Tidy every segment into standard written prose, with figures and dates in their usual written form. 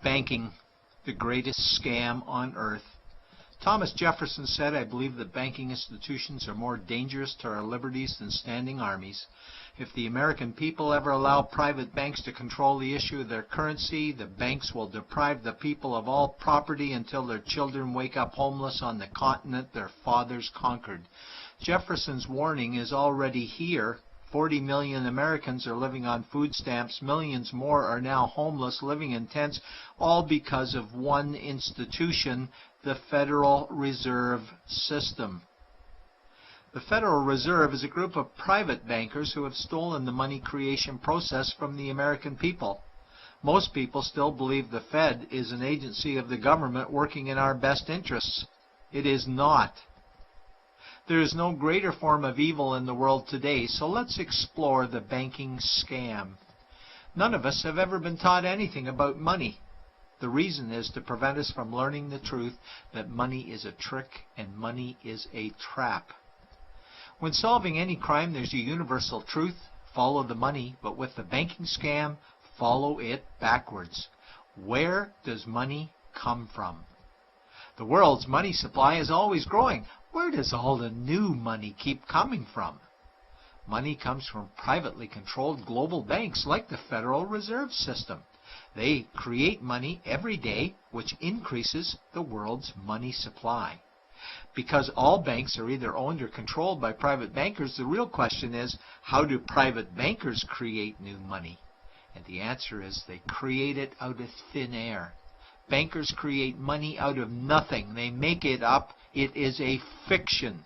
Banking, the greatest scam on earth. Thomas Jefferson said, "I believe that banking institutions are more dangerous to our liberties than standing armies. If the American people ever allow private banks to control the issue of their currency, the banks will deprive the people of all property until their children wake up homeless on the continent their fathers conquered." Jefferson's warning is already here. 40 million Americans are living on food stamps. Millions more are now homeless, living in tents, all because of one institution, the Federal Reserve System. The Federal Reserve is a group of private bankers who have stolen the money creation process from the American people. Most people still believe the Fed is an agency of the government working in our best interests. It is not. There is no greater form of evil in the world today, so let's explore the banking scam. None of us have ever been taught anything about money. The reason is to prevent us from learning the truth that money is a trick and money is a trap. When solving any crime, there's a universal truth: follow the money, but with the banking scam, follow it backwards. Where does money come from? The world's money supply is always growing. Where does all the new money keep coming from? Money comes from privately controlled global banks like the Federal Reserve System. They create money every day, which increases the world's money supply. Because all banks are either owned or controlled by private bankers, the real question is, how do private bankers create new money? And the answer is they create it out of thin air. Bankers create money out of nothing. They make it up. It is a fiction.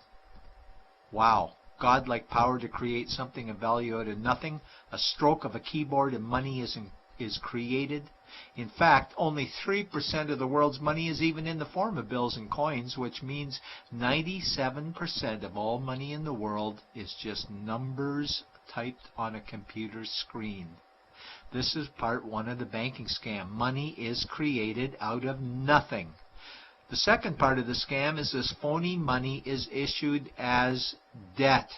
Wow. Godlike power to create something of value out of nothing. A stroke of a keyboard and money is created. In fact, only 3% of the world's money is even in the form of bills and coins, which means 97% of all money in the world is just numbers typed on a computer screen. This is part one of the banking scam. Money is created out of nothing. The second part of the scam is this phony money is issued as debt.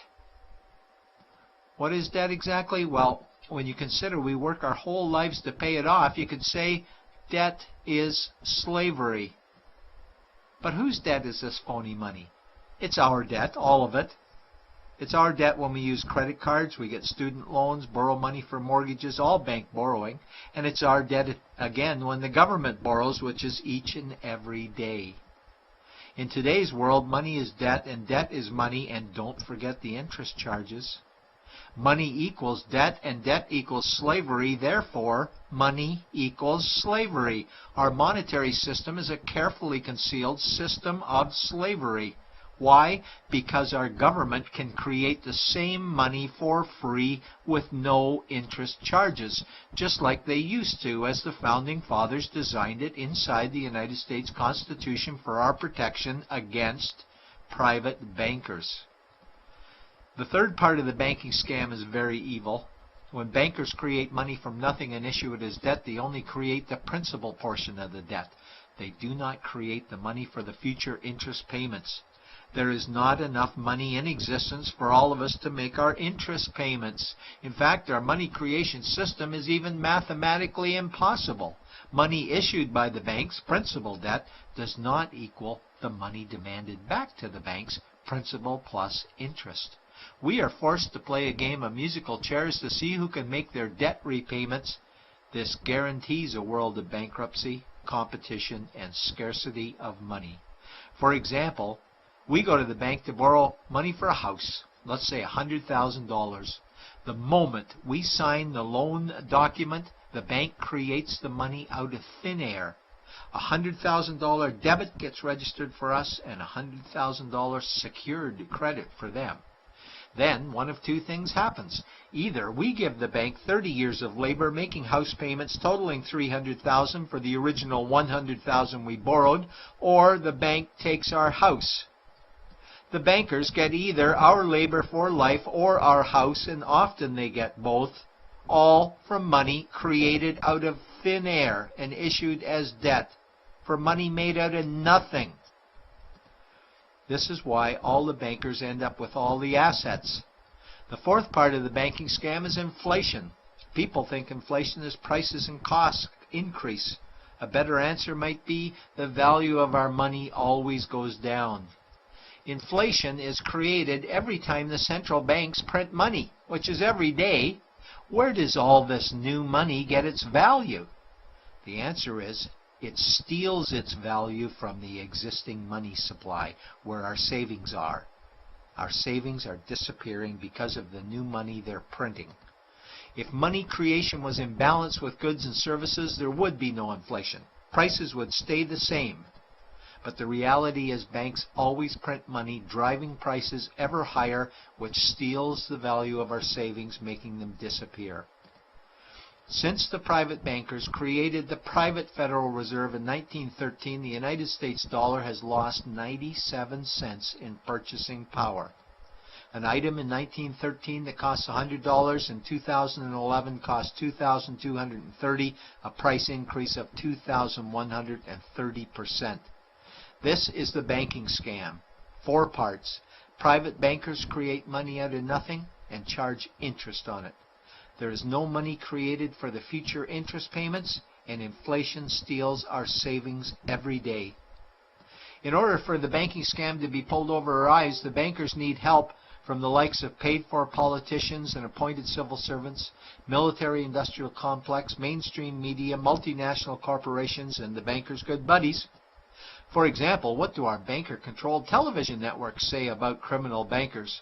What is debt exactly? Well, when you consider we work our whole lives to pay it off, you could say debt is slavery. But whose debt is this phony money? It's our debt, all of it. It's our debt when we use credit cards, we get student loans, borrow money for mortgages, all bank borrowing. And it's our debt again when the government borrows, which is each and every day. In today's world, money is debt and debt is money, and don't forget the interest charges. Money equals debt and debt equals slavery, therefore money equals slavery. Our monetary system is a carefully concealed system of slavery. Why? Because our government can create the same money for free with no interest charges, just like they used to as the Founding Fathers designed it inside the United States Constitution for our protection against private bankers. The third part of the banking scam is very evil. When bankers create money from nothing and issue it as debt, they only create the principal portion of the debt. They do not create the money for the future interest payments. There is not enough money in existence for all of us to make our interest payments. In fact, our money creation system is even mathematically impossible. Money issued by the banks, principal debt, does not equal the money demanded back to the banks, principal plus interest. We are forced to play a game of musical chairs to see who can make their debt repayments. This guarantees a world of bankruptcy, competition, and scarcity of money. For example, we go to the bank to borrow money for a house, let's say $100,000. The moment we sign the loan document, the bank creates the money out of thin air. A $100,000 debit gets registered for us and a $100,000 secured credit for them. Then one of two things happens. Either we give the bank 30 years of labor making house payments totaling $300,000 for the original $100,000 we borrowed, or the bank takes our house. The bankers get either our labor for life or our house, and often they get both, all from money created out of thin air and issued as debt, for money made out of nothing. This is why all the bankers end up with all the assets. The fourth part of the banking scam is inflation. People think inflation is prices and costs increase. A better answer might be the value of our money always goes down. Inflation is created every time the central banks print money, which is every day. Where does all this new money get its value? The answer is it steals its value from the existing money supply, where our savings are. Our savings are disappearing because of the new money they're printing. If money creation was in balance with goods and services, there would be no inflation. Prices would stay the same. But the reality is banks always print money, driving prices ever higher, which steals the value of our savings, making them disappear. Since the private bankers created the private Federal Reserve in 1913, the United States dollar has lost 97 cents in purchasing power. An item in 1913 that cost $100 in 2011 cost $2,230, a price increase of 2,130%. This is the banking scam. 4 parts. Private bankers create money out of nothing and charge interest on it. There is no money created for the future interest payments, and inflation steals our savings every day. In order for the banking scam to be pulled over our eyes, the bankers need help from the likes of paid-for politicians and appointed civil servants, military-industrial complex, mainstream media, multinational corporations, and the bankers' good buddies. For example, what do our banker-controlled television networks say about criminal bankers?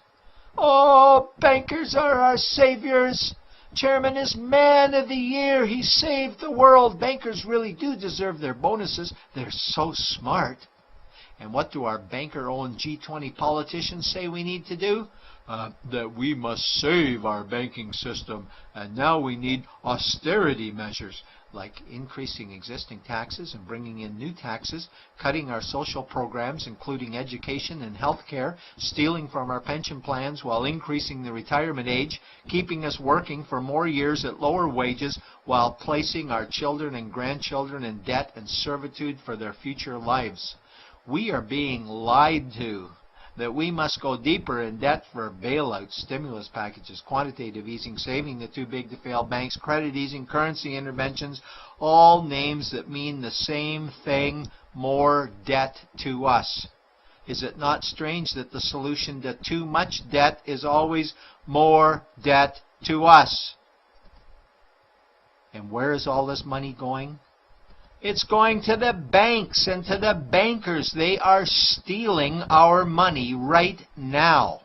"Oh, bankers are our saviors. Chairman is Man of the Year. He saved the world. Bankers really do deserve their bonuses. They're so smart." And what do our banker-owned G20 politicians say we need to do? That we must save our banking system, and now we need austerity measures, like increasing existing taxes and bringing in new taxes, cutting our social programs, including education and health care, stealing from our pension plans while increasing the retirement age, keeping us working for more years at lower wages while placing our children and grandchildren in debt and servitude for their future lives. We are being lied to that we must go deeper in debt for bailouts, stimulus packages, quantitative easing, saving the too-big-to-fail banks, credit easing, currency interventions, all names that mean the same thing, more debt to us. Is it not strange that the solution to too much debt is always more debt to us? And where is all this money going? It's going to the banks and to the bankers. They are stealing our money right now.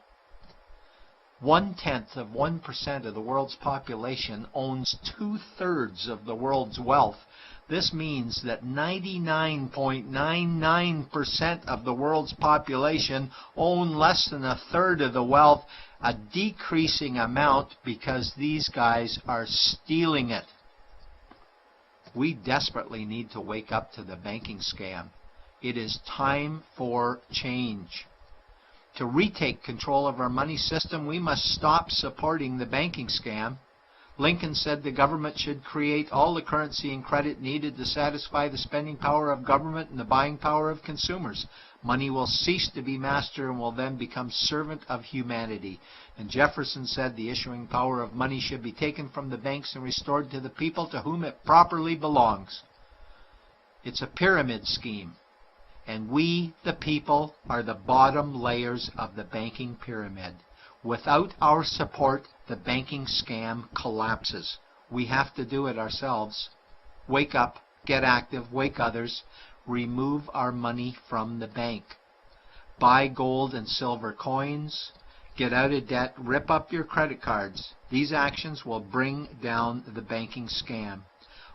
0.1% of the world's population owns 2/3 of the world's wealth. This means that 99.99% of the world's population own less than 1/3 of the wealth, a decreasing amount because these guys are stealing it. We desperately need to wake up to the banking scam. It is time for change. To retake control of our money system, we must stop supporting the banking scam. Lincoln said the government should create all the currency and credit needed to satisfy the spending power of government and the buying power of consumers. Money will cease to be master and will then become servant of humanity. And Jefferson said the issuing power of money should be taken from the banks and restored to the people to whom it properly belongs. It's a pyramid scheme. And we, the people, are the bottom layers of the banking pyramid. Without our support, the banking scam collapses. We have to do it ourselves. Wake up, get active, wake others. Remove our money from the bank. Buy gold and silver coins. Get out of debt. Rip up your credit cards. These actions will bring down the banking scam.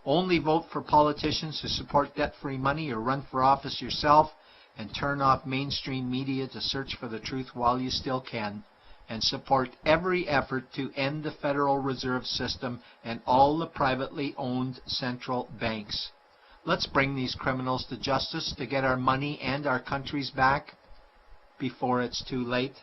Only vote for politicians who support debt-free money, or run for office yourself, and turn off mainstream media to search for the truth while you still can. And support every effort to end the Federal Reserve System and all the privately owned central banks. Let's bring these criminals to justice to get our money and our countries back before it's too late.